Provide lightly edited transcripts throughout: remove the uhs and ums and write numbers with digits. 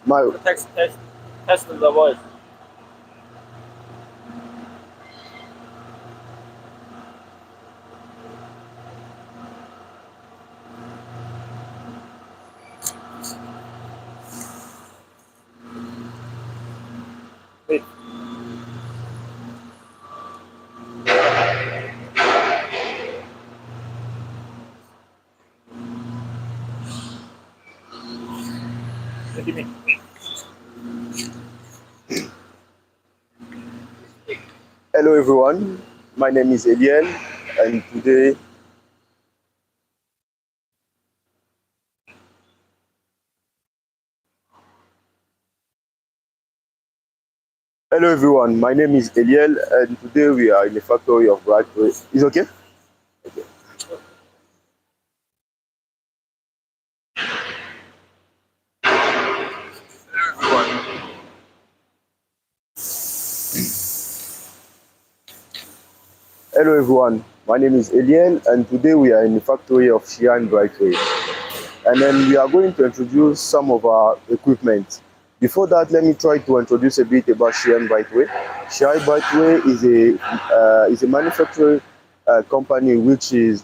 My Test the voice. Wait. What do you mean? Hello everyone. My name is Eliel, and today Hello everyone. My name is Eliel, and today we are in the factory of Brightway. Is okay? Okay. Hello everyone. My name is Eliel, and today we are in the factory of Shine Brightway. And then we are going to introduce some of our equipment. Before that, let me try to introduce a bit about Shine Brightway. Shine Brightway is a manufacturing company which is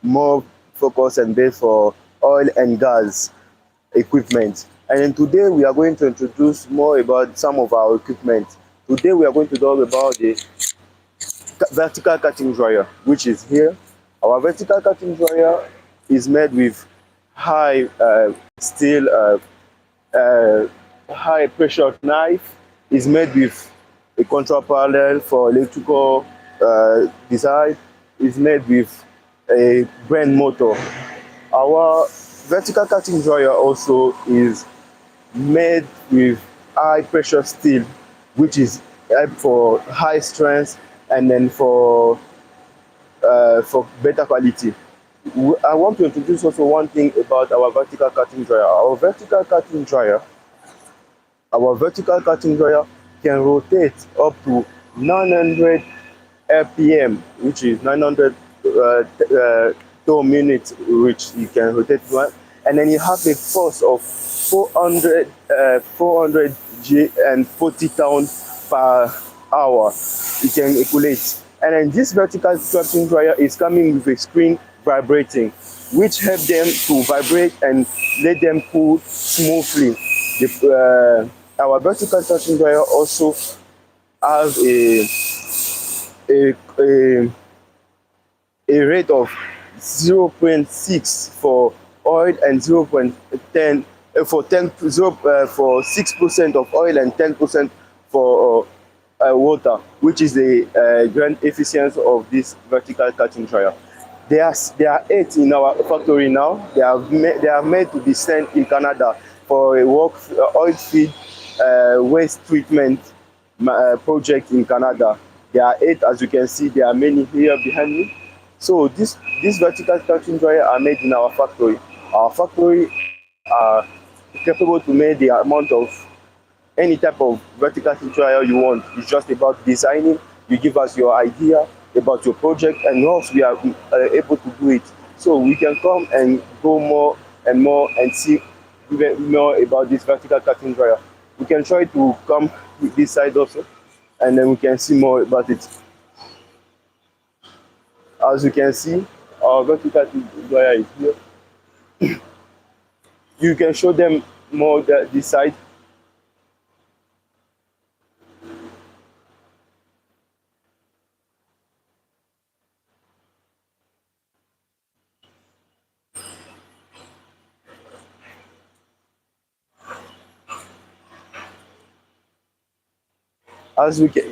more focused and based for oil and gas equipment. And then today we are going to introduce more about some of our equipment. Today we are going to talk about the vertical cutting dryer, which is here. Our vertical cutting dryer is made with high steel, high pressure knife. Is made with a control panel for electrical design. Is made with a brand motor. Our vertical cutting dryer also is made with high pressure steel, which is for high strength and then for better quality. I want to introduce also one thing about our vertical cutting dryer. Our vertical cutting dryer can rotate up to 900 RPM, which is 900 per minute, which you can rotate one, and then you have a force of 400 G and 40 tons per hour. You can equate. And then this vertical cutting dryer is coming with a screen vibrating, which help them to vibrate and let them pull smoothly. Our vertical cutting dryer also has a, a, a rate of 0.6 for oil and 0.10 for 6% of oil and 10% for water, which is the grand efficiency of this vertical cutting dryer. There are 8 in our factory now. They are made to be sent in Canada for a oil feed waste treatment project in Canada. There are 8, as you can see. There are many here behind me. So these vertical cutting dryer are made in our factory. Our factory are capable to make the amount of any type of vertical dryer you want. It's just about designing. You give us your idea about your project, and once we are able to do it, so we can come and go more and more and see even more about this vertical cutting dryer. We can try to come with this side also, and then we can see more about it. As you can see, our vertical dryer is here. You can show them more this side.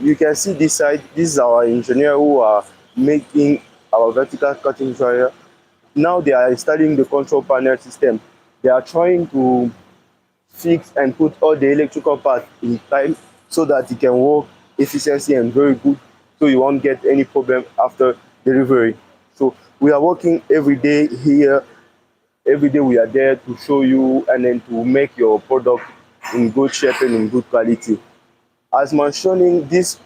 You can see this side, this is our engineer who are making our vertical cutting dryer. Now they are installing the control panel system. They are trying to fix and put all the electrical parts in time so that it can work efficiently and very good, so you won't get any problem after delivery. So we are working every day here. Every day we are there to show you and then to make your product in good shape and in good quality. As mentioning, this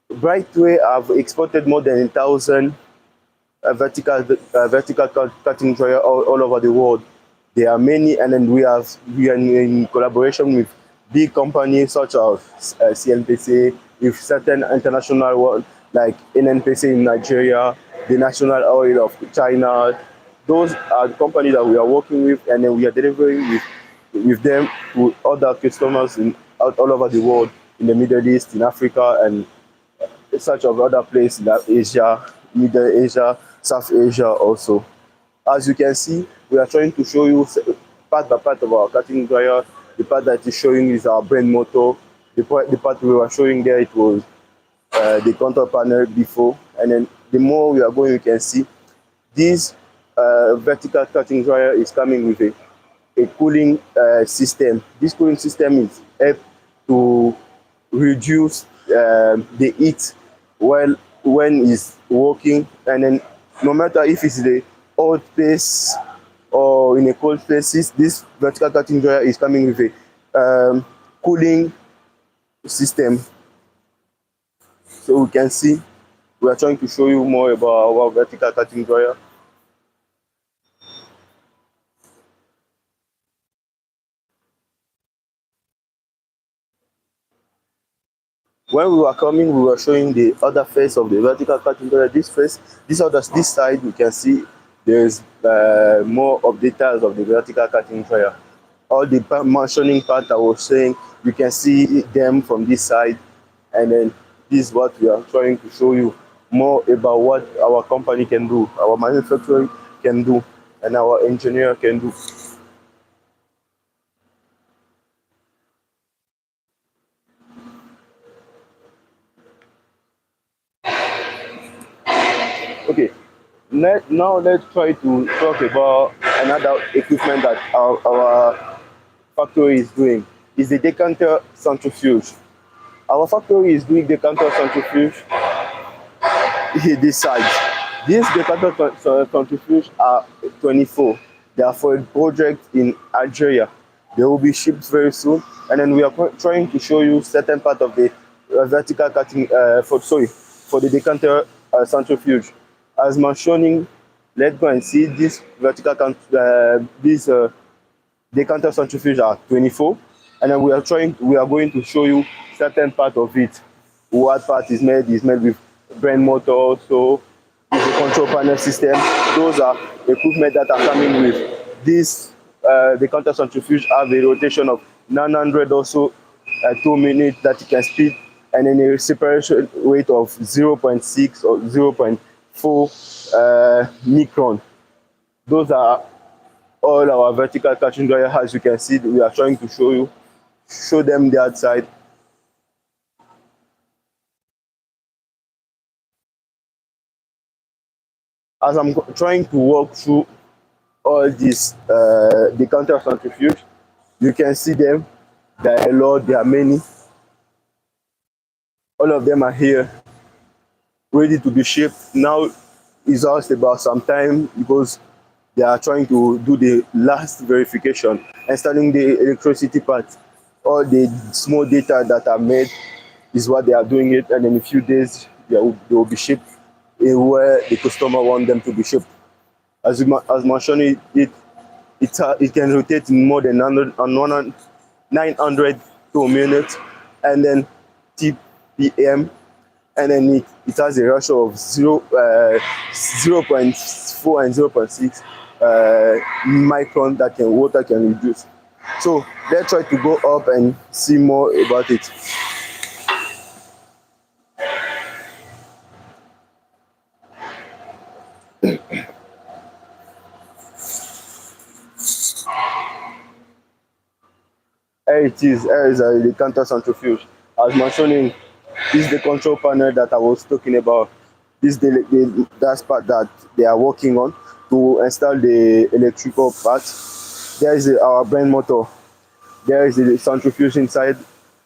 Brightway have exported more than 1,000 vertical cutting dryer all over the world. There are many, and then we are in collaboration with big companies such as CNPC, with certain international one like NNPC in Nigeria, the National Oil of China. Those are the companies that we are working with, and then we are delivering with them to other customers all over the world, in the Middle East, in Africa, and such of other places like Asia, Middle Asia, South Asia also. As you can see, we are trying to show you part by part of our cutting dryer. The part that is showing is our brain motor. The part we were showing there, it was the control panel before. And then the more we are going, you can see this vertical cutting dryer is coming with a cooling system. This cooling system is help to reduce the heat while when it's working, and then no matter if it's the hot place or in a cold place, this vertical cutting dryer is coming with a cooling system. So we can see we are trying to show you more about our vertical cutting dryer. When we were coming, we were showing the other face of the vertical cutting dryer. This face, this side, we can see there's more of details of the vertical cutting dryer. All the mentioning part I was saying, you can see them from this side, and then this is what we are trying to show you more about what our company can do, our manufacturing can do, and our engineer can do. Okay, now let's try to talk about another equipment that our factory is doing. Is the decanter centrifuge. Our factory is doing decanter centrifuge this side. These decanter centrifuge are 24. They are for a project in Algeria. They will be shipped very soon, and then we are trying to show you certain part of the vertical cutting for the decanter centrifuge. As mentioning, let's go and see this this decanter centrifuge are 24, and then we are going to show you certain part of it. What part is made with brain motor, also with the control panel system. Those are equipment that are coming with this. Decanter centrifuge have a rotation of 900 or so 2 minutes that you can speed, and then a separation rate of 0.6 or 0.4 micron. Those are all our vertical cutting dryer. As you can see, we are trying to show them the outside. As I'm trying to walk through all these decanter centrifuge, you can see them. There are a lot, there are many. All of them are here, ready to be shipped. Now it's just about some time because they are trying to do the last verification, installing the electricity part. All the small data that are made is what they are doing it, and in a few days they will be shipped where the customer want them to be shipped. As mentioned, it can rotate in more than 900 to a minute, and then TPM, and then it has a ratio of 0.4 and 0.6 micron that water can reduce. So let's try to go up and see more about it. Here it is. Here is the counter centrifuge. As mentioning, this is the control panel that I was talking about. This is that part that they are working on to install the electrical part. There is our brain motor. There is the centrifuge inside,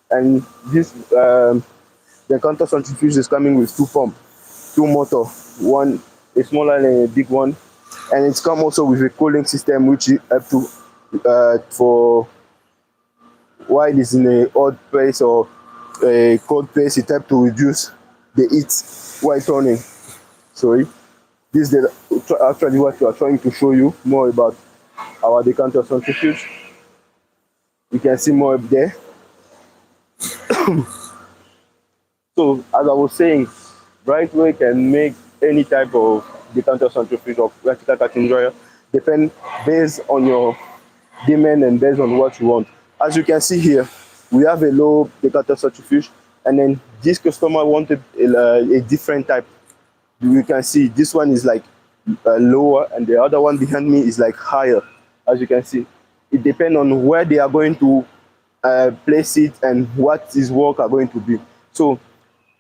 and this the counter centrifuge is coming with two pumps, two motor, one a smaller and a big one, and it's come also with a cooling system which is up to for while it's in a hot place or a cold place, it helps to reduce the heat while turning. Sorry, this is actually what we are trying to show you more about our decanter centrifuge. You can see more up there. So as I was saying, Brightway can make any type of decanter centrifuge or vertical cutting dryer, depend based on your demand and based on what you want. As you can see here, we have a low decanter centrifuge, and then this customer wanted a different type. You can see this one is like lower, and the other one behind me is like higher. As you can see, it depends on where they are going to place it and what his work are going to be. So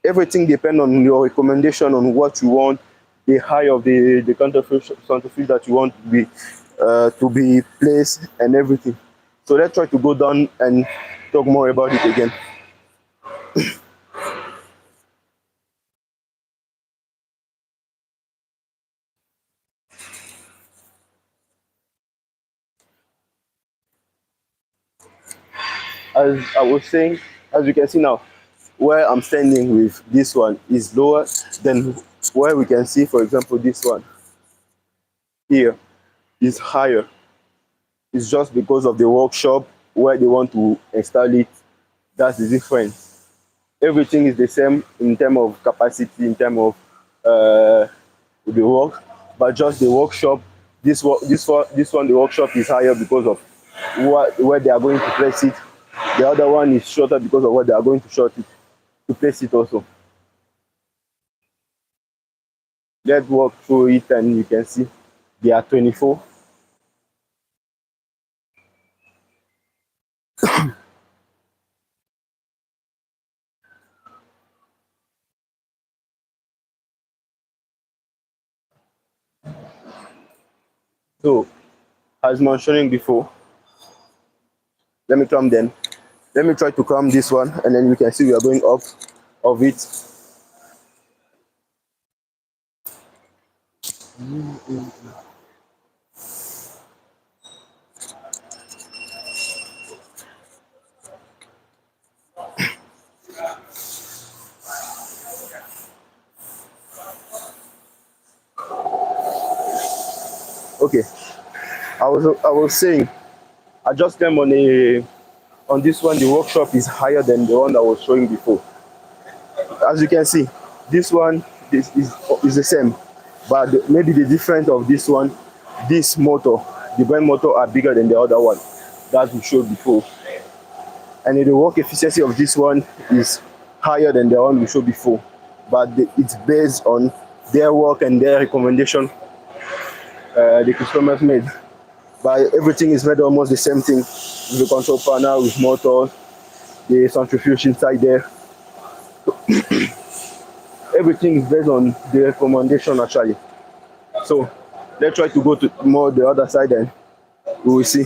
everything depends on your recommendation on what you want, the height of the centrifuge that you want to be placed and everything. So let's try to go down and talk more about it again. As I was saying, as you can see now, where I'm standing with this one is lower than where we can see, for example, this one here is higher. It's just because of the workshop where they want to install it. That's the difference. Everything is the same in terms of capacity, in terms of the work, but just the workshop. This one, the workshop is higher because of where they are going to place it. The other one is shorter because of what they are going to short it to place it also. Let's walk through it, and you can see they are 24. So, as mentioning before, let me come then. Let me try to come this one, and then you can see we are going up of it. Okay, I was saying, I just came on this one. The workshop is higher than the one I was showing before. As you can see, this one is the same, but maybe the difference of this one, this motor, the brand motor are bigger than the other one that we showed before, and the work efficiency of this one is higher than the one we showed before, but it's based on their work and their recommendation the customers made. But everything is made almost the same thing, with the control panel, with motor, the centrifuge inside there. Everything is based on the recommendation actually. So let's try to go to more the other side, and we will see.